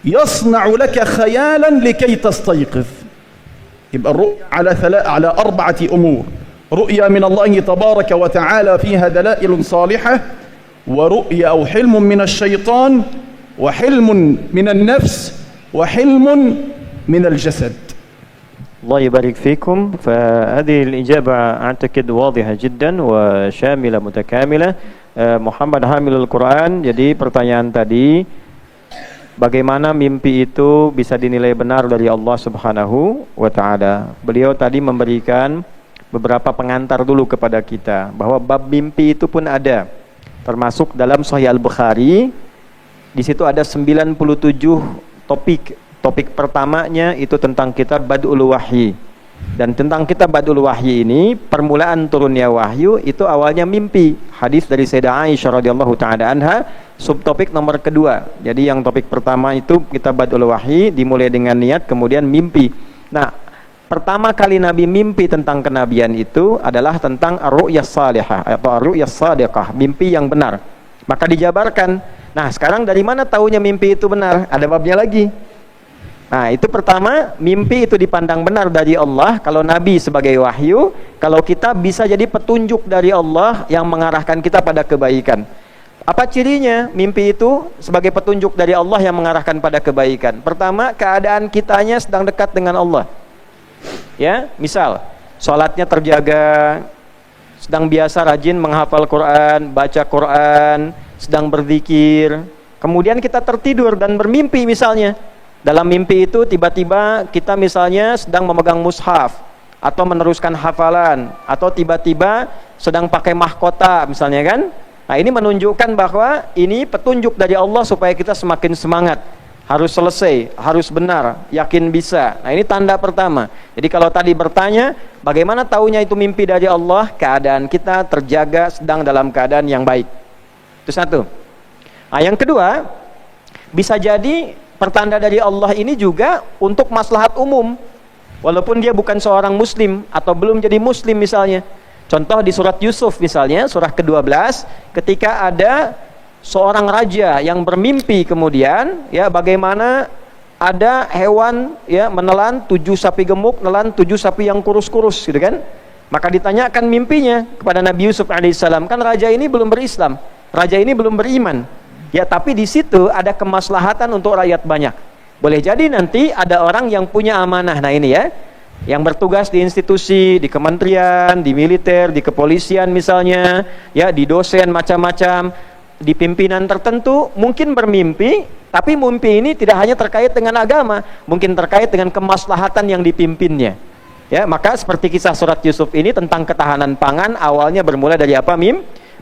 يصنع لك خيالا لكي تستيقظ. يبقى الرؤيا على 4 أمور: رؤيا من الله تبارك وتعالى فيها دلائل صالحة، ورؤيا أو حلم من الشيطان، وحلم من النفس، وحلم من الجسد. الله يبارك فيكم. فهذه الإجابة أعتقد واضحة جدا وشاملة متكاملة. Muhammad Hamilul Quran. Jadi pertanyaan tadi, bagaimana mimpi itu bisa dinilai benar dari Allah Subhanahu wa Ta'ala? Beliau tadi memberikan beberapa pengantar dulu kepada kita bahwa bab mimpi itu pun ada, termasuk dalam Sahih Al-Bukhari. Di situ ada 97 topik. Topik pertamanya itu tentang kitab Bad'ul Wahyi. Dan tentang kitab Bad'ul Wahyi ini, permulaan turunnya wahyu itu awalnya mimpi. Hadis dari Sayyidah Aisyah radhiyallahu taala anha, subtopik nomor kedua. Jadi yang topik pertama itu kitab Bad'ul Wahyi, dimulai dengan niat, kemudian mimpi. Nah, pertama kali Nabi mimpi tentang kenabian itu adalah tentang ar-ru'yas salihah atau ar-ru'yas shadiqah, mimpi yang benar. Maka dijabarkan. Nah, sekarang dari mana taunya mimpi itu benar? Ada babnya lagi. Nah, itu pertama, mimpi itu dipandang benar dari Allah kalau Nabi sebagai wahyu, kalau kita bisa jadi petunjuk dari Allah yang mengarahkan kita pada kebaikan. Apa cirinya mimpi itu sebagai petunjuk dari Allah yang mengarahkan pada kebaikan? Pertama, keadaan kitanya sedang dekat dengan Allah. Ya, misal sholatnya terjaga, sedang biasa rajin menghafal Quran, baca Quran, sedang berzikir. Kemudian kita tertidur dan bermimpi misalnya. Dalam mimpi itu tiba-tiba kita misalnya sedang memegang mushaf atau meneruskan hafalan, atau tiba-tiba sedang pakai mahkota misalnya kan. Nah, ini menunjukkan bahwa ini petunjuk dari Allah supaya kita semakin semangat. Harus selesai, harus benar, yakin bisa. Nah, ini tanda pertama. Jadi kalau tadi bertanya, bagaimana taunya itu mimpi dari Allah? Keadaan kita terjaga, sedang dalam keadaan yang baik. Itu satu. Nah, yang kedua, bisa jadi pertanda dari Allah ini juga untuk maslahat umum, walaupun dia bukan seorang muslim atau belum jadi muslim misalnya. Contoh di surat Yusuf misalnya, surah ke-12, ketika ada seorang raja yang bermimpi kemudian, ya, bagaimana ada hewan ya menelan 7 sapi gemuk, menelan 7 sapi yang kurus-kurus gitu kan. Maka ditanyakan mimpinya kepada Nabi Yusuf alaihissalam. Kan raja ini belum berislam, raja ini belum beriman. Ya, tapi di situ ada kemaslahatan untuk rakyat banyak. Boleh jadi nanti ada orang yang punya amanah. Nah, ini ya, yang bertugas di institusi, di kementerian, di militer, di kepolisian misalnya, ya, di dosen macam-macam, di pimpinan tertentu, mungkin bermimpi, tapi mimpi ini tidak hanya terkait dengan agama, mungkin terkait dengan kemaslahatan yang dipimpinnya. Ya, maka seperti kisah surat Yusuf ini tentang ketahanan pangan, awalnya bermula dari apa?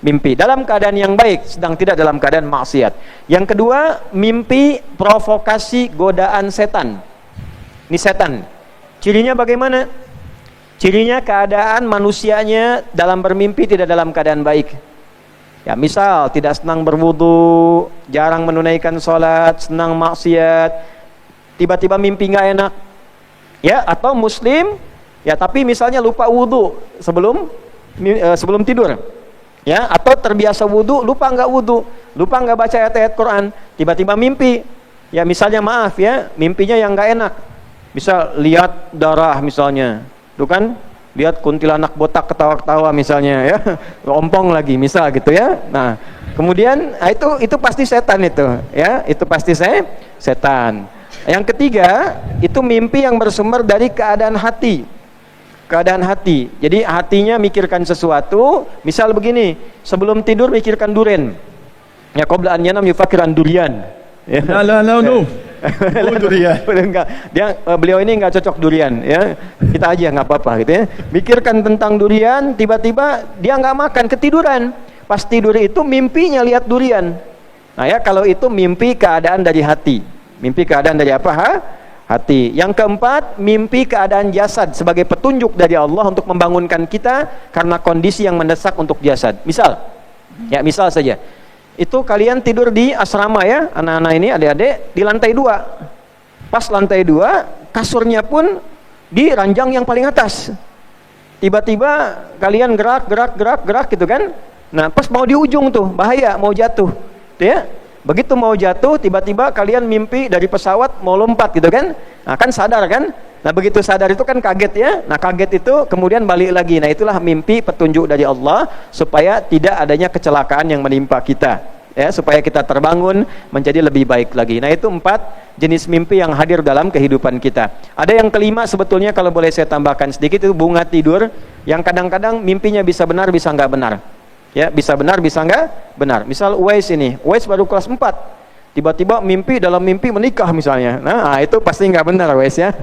Mimpi dalam keadaan yang baik, sedang tidak dalam keadaan maksiat. Yang kedua, mimpi provokasi godaan setan. Ini setan. Cirinya bagaimana? Cirinya keadaan manusianya dalam bermimpi tidak dalam keadaan baik. Ya, misal tidak senang berwudu, jarang menunaikan sholat, senang maksiat, tiba-tiba mimpi nggak enak. Ya, atau muslim, ya tapi misalnya lupa wudu sebelum tidur. Ya, atau terbiasa wudu, lupa nggak wudu, lupa nggak baca ayat-ayat Quran, tiba-tiba mimpi, ya misalnya maaf ya, mimpinya yang nggak enak, bisa lihat darah misalnya, tuh kan, lihat kuntilanak botak ketawa-ketawa misalnya ya, ompong lagi misal gitu ya. Nah, kemudian itu pasti setan itu, ya, itu pasti setan. Yang ketiga, itu mimpi yang bersumber dari keadaan hati. Keadaan hati. Jadi hatinya mikirkan sesuatu, misal begini, sebelum tidur mikirkan duren. Ya, qabla an yanam yufakiran durian. Ya. No. Oh, durian. Beliau ini nggak cocok durian, ya. Kita aja nggak apa-apa, gitu ya. Mikirkan tentang durian, tiba-tiba dia nggak makan, ketiduran. Pas tidur itu mimpinya lihat durian. Nah ya, kalau itu mimpi keadaan dari hati. Mimpi keadaan dari apa? Hati. Yang keempat, mimpi keadaan jasad sebagai petunjuk dari Allah untuk membangunkan kita karena kondisi yang mendesak untuk jasad. Misal saja. Itu kalian tidur di asrama ya, anak-anak ini, adik-adik, di lantai 2. Pas lantai 2, kasurnya pun di ranjang yang paling atas. Tiba-tiba kalian gerak gitu kan. Nah, pas mau di ujung tuh, bahaya, mau jatuh. Tuh ya. Begitu mau jatuh, tiba-tiba kalian mimpi dari pesawat mau lompat gitu kan. Nah, kan sadar kan? Nah, begitu sadar itu kan kaget ya. Nah, kaget itu kemudian balik lagi. Nah, itulah mimpi petunjuk dari Allah supaya tidak adanya kecelakaan yang menimpa kita. Ya, supaya kita terbangun menjadi lebih baik lagi. Nah, itu 4 jenis mimpi yang hadir dalam kehidupan kita. Ada yang kelima sebetulnya, kalau boleh saya tambahkan sedikit, itu bunga tidur yang kadang-kadang mimpinya bisa benar, bisa nggak benar. Ya, bisa benar, bisa nggak benar. Misal Uwais baru kelas 4. Tiba-tiba dalam mimpi menikah misalnya. Nah, itu pasti nggak benar, Uwais ya.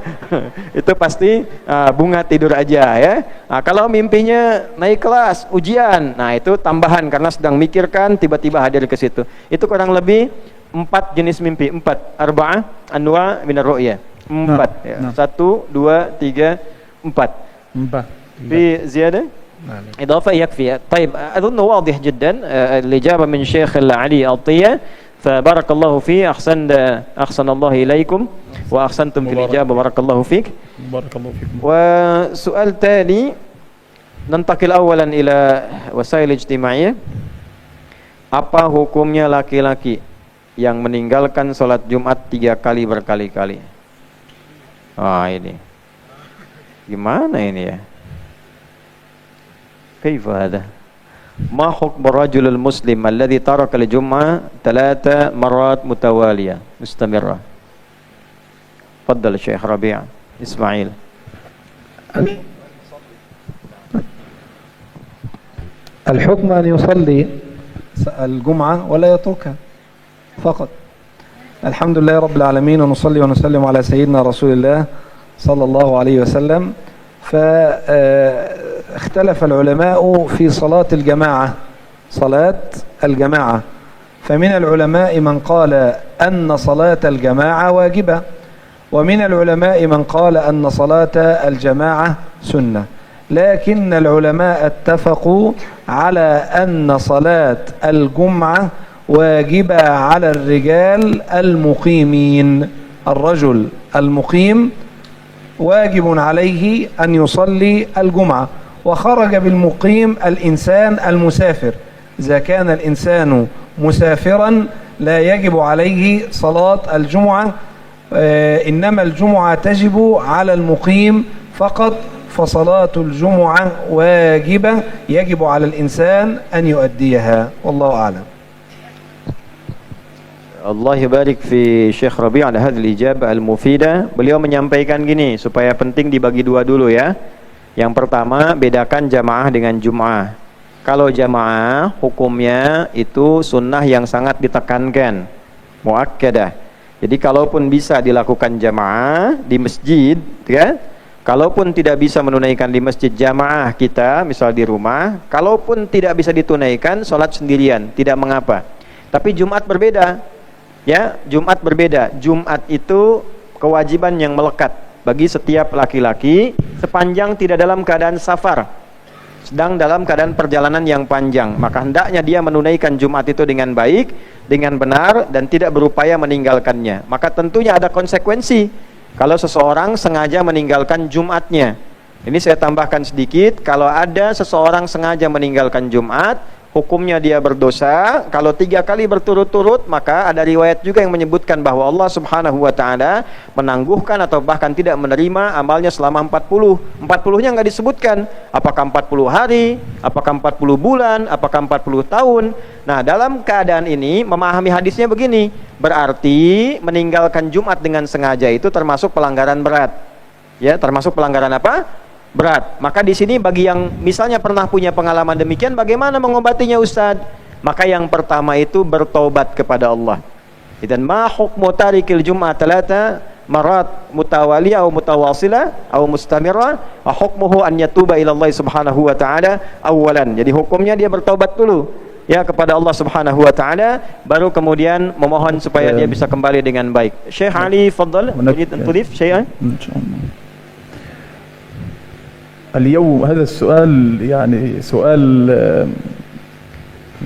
Itu pasti bunga tidur aja ya. Nah, kalau mimpinya naik kelas, ujian, nah itu tambahan karena sedang mikirkan, tiba-tiba hadir ke situ. Itu kurang lebih 4 jenis mimpi. 4 arba'ah anwa' minar ru'ya. 4 ya. 1, 2, 3, 4. في زيادة؟ إضافة يكفي. طيب أظن واضح جدا الإجابة من شيخ علي عطية. فبارك الله فيه. أحسن الله إليكم وأحسنتم في الإجابة. بارك الله فيك. بارك الله فيكم. وسؤال تالي، ننتقل أولا إلى وسائل اجتماعية. Apa hukumnya laki-laki yang meninggalkan sholat Jumat 3 kali berkali-kali? Ini gimana ini ya? Kaifa hada? Ma hukm ar-rajul al-muslim alladhi taraka al-jum'ah 3 marrat mutawaliyah mustamirrah? Tfaddal Syekh Rabi' Ismail. الحكم أن يصلي الجمعة ولا يتركها فقط. الحمد لله رب العالمين، ونصلي ونسلم على سيدنا رسول الله صلى الله عليه وسلم. فاختلف العلماء في صلاة الجماعة. فمن العلماء من قال أن صلاة الجماعة واجبة، ومن العلماء من قال أن صلاة الجماعة سنة. لكن العلماء اتفقوا على أن صلاة الجمعة واجبة على الرجال المقيمين. الرجل المقيم واجب عليه أن يصلي الجمعة، وخرج بالمقيم الإنسان المسافر. إذا كان الإنسان مسافرا لا يجب عليه صلاة الجمعة، إنما الجمعة تجب على المقيم فقط. فصلاة الجمعة واجبة يجب على الإنسان أن يؤديها، والله أعلم. Allah barik fi Syekh Rabi' ala hadhihi al-ijabah al-mufidah. Beliau menyampaikan gini, supaya penting dibagi dua dulu ya. Yang pertama, bedakan jamaah dengan jum'ah. Kalau jamaah hukumnya itu sunnah yang sangat ditekankan, muakkadah. Jadi kalaupun bisa dilakukan jamaah di masjid, ya. Kalaupun tidak bisa menunaikan di masjid jamaah kita, misal di rumah, kalaupun tidak bisa ditunaikan, sholat sendirian, tidak mengapa. Tapi Jumat berbeda. Ya, Jumat berbeda. Jumat itu kewajiban yang melekat bagi setiap laki-laki sepanjang tidak dalam keadaan safar, sedang dalam keadaan perjalanan yang panjang. Maka hendaknya dia menunaikan Jumat itu dengan baik, dengan benar, dan tidak berupaya meninggalkannya. Maka tentunya ada konsekuensi kalau seseorang sengaja meninggalkan Jumatnya. Ini saya tambahkan sedikit, kalau ada seseorang sengaja meninggalkan Jumat, hukumnya dia berdosa. Kalau 3 kali berturut-turut, maka ada riwayat juga yang menyebutkan bahwa Allah Subhanahu wa ta'ala menangguhkan atau bahkan tidak menerima amalnya selama 40. 40-nya nggak disebutkan. Apakah 40 hari, apakah 40 bulan, apakah 40 tahun. Nah, dalam keadaan ini memahami hadisnya begini, berarti meninggalkan Jumat dengan sengaja itu termasuk pelanggaran berat. Ya, termasuk pelanggaran apa? Berat. Maka di sini bagi yang misalnya pernah punya pengalaman demikian, bagaimana mengobatinya Ustadz? Maka yang pertama itu bertobat kepada Allah. Idan ma hukmu tarikil jum'ah thalatha marat mutawaliyah atau mutawasilah atau mustamirah, wa hukmuhu an yatuba ila Allah subhanahu wa ta'ala awalan. Jadi hukumnya dia bertaubat dulu ya kepada Allah subhanahu wa ta'ala, baru kemudian memohon supaya dia bisa kembali dengan baik. Syekh Ali, fadal, tudif syai'an. اليوم هذا السؤال يعني سؤال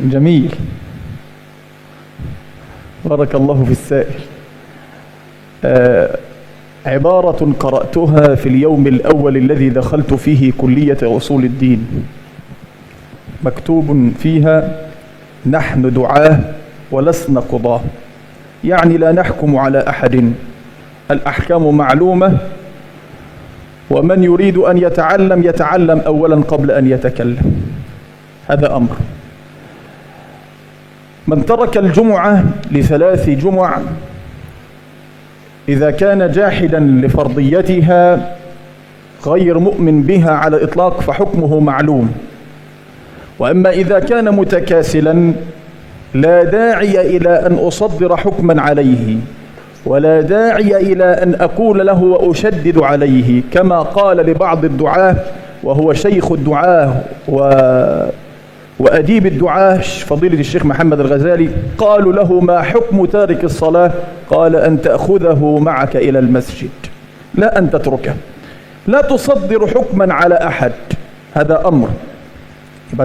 جميل، بارك الله في السائل. عبارة قرأتها في اليوم الأول الذي دخلت فيه كلية أصول الدين، مكتوب فيها: نحن دعاة ولسنا قضاة، يعني لا نحكم على أحد، الأحكام معلومة، ومن يريد أن يتعلم أولا قبل أن يتكلم. هذا أمر. من ترك الجمعة ل3 جمع إذا كان جاحدا لفرضيتها غير مؤمن بها على الإطلاق فحكمه معلوم، وأما إذا كان متكاسلا لا داعي إلى أن أصدر حكما عليه، ولا داعي إلى أن أقول له وأشدد عليه، كما قال لبعض الدعاة وهو شيخ الدعاة وأديب الدعاة فضيلة الشيخ محمد الغزالي، قالوا له: ما حكم تارك الصلاة؟ قال: أن تأخذه معك إلى المسجد، لا أن تتركه، لا تصدر حكما على أحد. هذا أمر.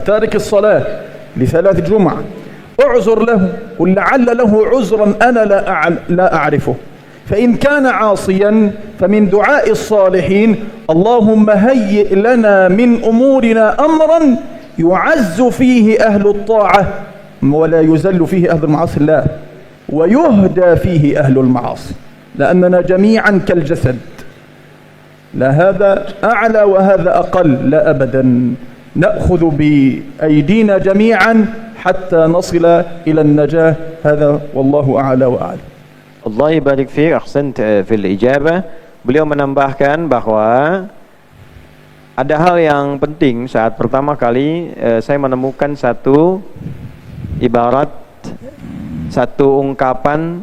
تارك الصلاة ل3 جمع اعذر له، قل لعل له عذرا أنا لا أعرفه، فإن كان عاصيا فمن دعاء الصالحين: اللهم هيئ لنا من أمورنا أمرا يعز فيه أهل الطاعة ولا يذل فيه أهل المعاصي، لا، ويهدى فيه أهل المعاصي، لأننا جميعا كالجسد، لا هذا أعلى وهذا أقل، لا أبدا، نأخذ بأيدينا جميعا حتى نصل إلى النجاة. هذا والله أعلى وأعلم. Allah barik fiik, ahsant fil ijabah. Beliau menambahkan bahwa ada hal yang penting saat pertama kali saya menemukan satu ibarat, satu ungkapan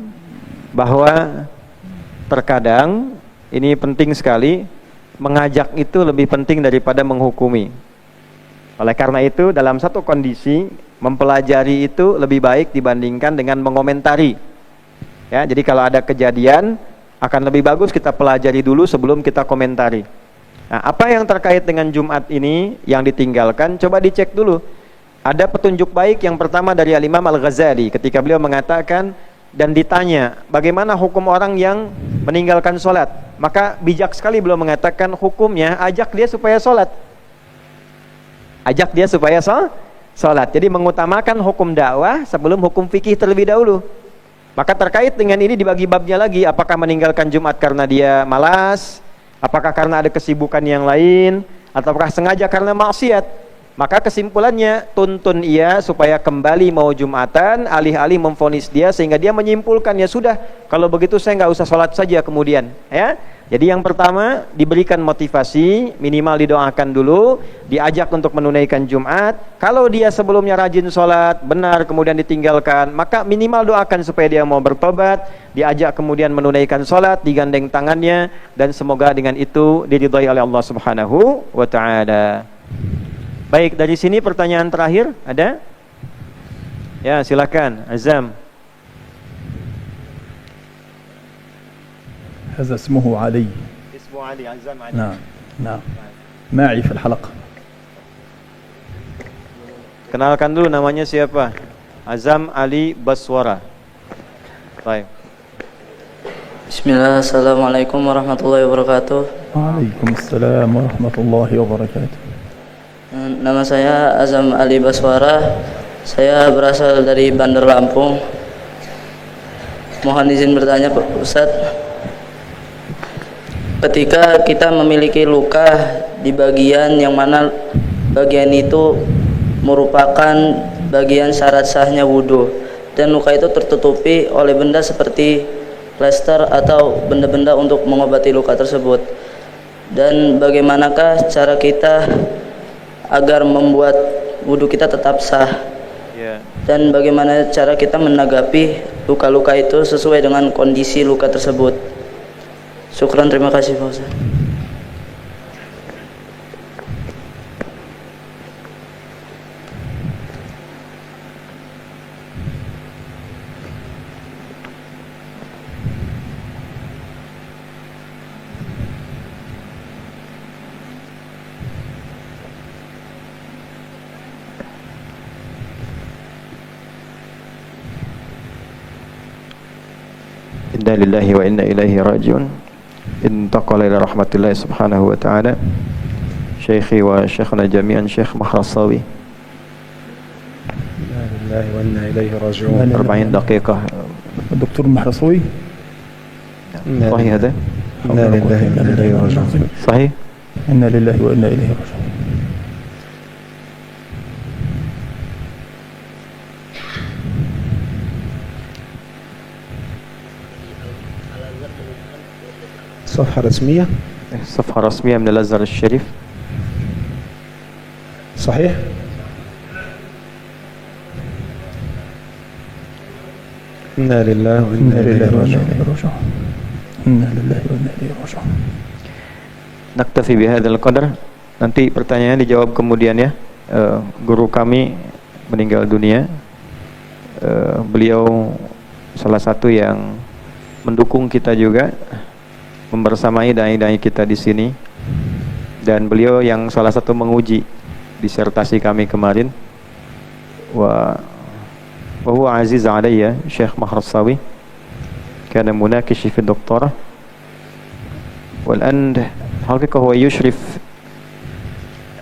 bahwa terkadang ini penting sekali, mengajak itu lebih penting daripada menghukumi. Oleh karena itu dalam satu kondisi mempelajari itu lebih baik dibandingkan dengan mengomentari. Ya, jadi kalau ada kejadian akan lebih bagus kita pelajari dulu sebelum kita komentari. Nah, apa yang terkait dengan Jumat ini yang ditinggalkan, coba dicek dulu. Ada petunjuk baik yang pertama dari Al-Imam Al-Ghazali ketika beliau mengatakan dan ditanya bagaimana hukum orang yang meninggalkan sholat, maka bijak sekali beliau mengatakan hukumnya ajak dia supaya sholat. Ajak dia supaya sholat. Jadi mengutamakan hukum dakwah sebelum hukum fikih terlebih dahulu. Maka terkait dengan ini dibagi babnya lagi, apakah meninggalkan Jumat karena dia malas, apakah karena ada kesibukan yang lain, ataukah sengaja karena maksiat. Maka kesimpulannya tuntun ia supaya kembali mau Jumatan, alih-alih memvonis dia sehingga dia menyimpulkan ya sudah, kalau begitu saya nggak usah sholat saja kemudian, ya. Jadi yang pertama diberikan motivasi, minimal didoakan dulu, diajak untuk menunaikan Jumat. Kalau dia sebelumnya rajin sholat, benar kemudian ditinggalkan, maka minimal doakan supaya dia mau bertobat, diajak kemudian menunaikan sholat, digandeng tangannya, dan semoga dengan itu diridhai oleh Allah Subhanahu wa Ta'ala. Baik, dari sini pertanyaan terakhir ada? Ya, silakan Azam. هذا اسمه علي. اسمه علي، عزام علي. نعم نعم معي في الحلقة. Kenalkan dulu namanya siapa? Azam Ali Baswara. Baik. Bismillah, assalamualaikum warahmatullahi wabarakatuh. Waalaikumsalam warahmatullahi wabarakatuh. Nama saya Azam Ali Baswara. Saya berasal dari Bandar Lampung. Mohon izin bertanya Pak Ustadz. Ketika kita memiliki luka di bagian yang mana bagian itu merupakan bagian syarat sahnya wudhu, dan luka itu tertutupi oleh benda seperti plester atau benda-benda untuk mengobati luka tersebut, dan bagaimanakah cara kita agar membuat wudhu kita tetap sah, dan bagaimana cara kita menanggapi luka-luka itu sesuai dengan kondisi luka tersebut. Syukran, terima kasih Pak Ustaz. Inna lillahi wa inna ilaihi rajiun. Intaqala ila rahmatillahi subhanahu wa ta'ala Syekhi wa syekhna jami'an Syekh Mahrasawi. Inna lillahi wa inna ilaihi raji'un. 40 دقيقة. الدكتور محرصوي صحيح هذا؟ إنا لله وإنا إليه راجعون. صحيح؟ إنا لله وإنا إليه راجعون. صفحة رسمية صفحة رسمية من الأزهر الشريف. صحيح؟ إنا لله وإنا إليه راجعون. إنا لله وإنا إليه راجعون. Naktafi bihadzal qadar. Nanti pertanyaan dijawab kemudian ya. Guru kami meninggal dunia. Beliau salah satu yang mendukung kita juga, membersamai dai-dai kita di sini, dan beliau yang salah satu menguji disertasi kami kemarin. Wa huwa aziz alayya Syekh Mahrasawi, kana munakish fi doktorah, wal an حقيقة هو يشرف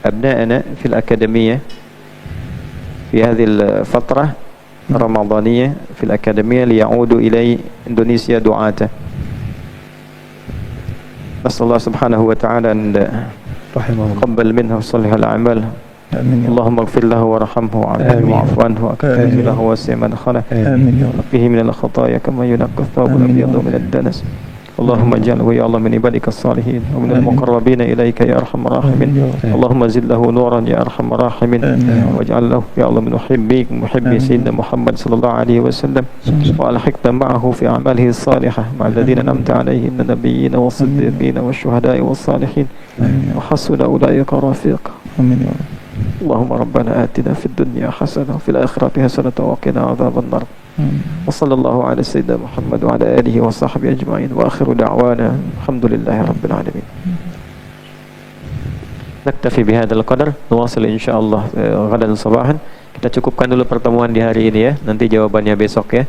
أبنائنا في الأكاديمية في هذه الفترة الرمضانية في الأكاديمية ليعودوا إلى إندونيسيا دعاة. نسأل الله سبحانه وتعالى أن يقبل منه صالح الأعمال. اللهم اغفر له وارحمه واعف عنه واكرم له واسع مدخله وفيه من الخطايا كما ينقى الثوب الأبيض من الدنس. اللهم اجعله يا الله من عبادك الصالحين ومن المقربين إليك يا أرحم الراحمين. اللهم زد له نورا يا أرحم الراحمين، واجعل له يا الله من محبي سيدنا محمد صلى الله عليه وسلم، وألحقنا معه في أعماله الصالحة مع الذين أنعمت عليهم من النبيين والصديقين والشهداء والصالحين وحسن أولئك رفيقا. اللهم ربنا آتنا في الدنيا حسنة وفي الآخرة حسنة وقنا عذاب النار. وصلى الله على سيدنا محمد وعلى آله وصحبه أجمعين وآخر دعوانا الحمد لله رب العالمين. نكتفي بهذا القدر، نواصل إن شاء الله غدا صباحا. Kita cukupkan dulu pertemuan di hari ini ya, nanti jawabannya besok ya.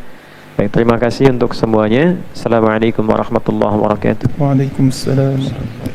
Baik, terima kasih untuk semuanya. Assalamualaikum warahmatullahi wabarakatuh. Waalaikumsalam.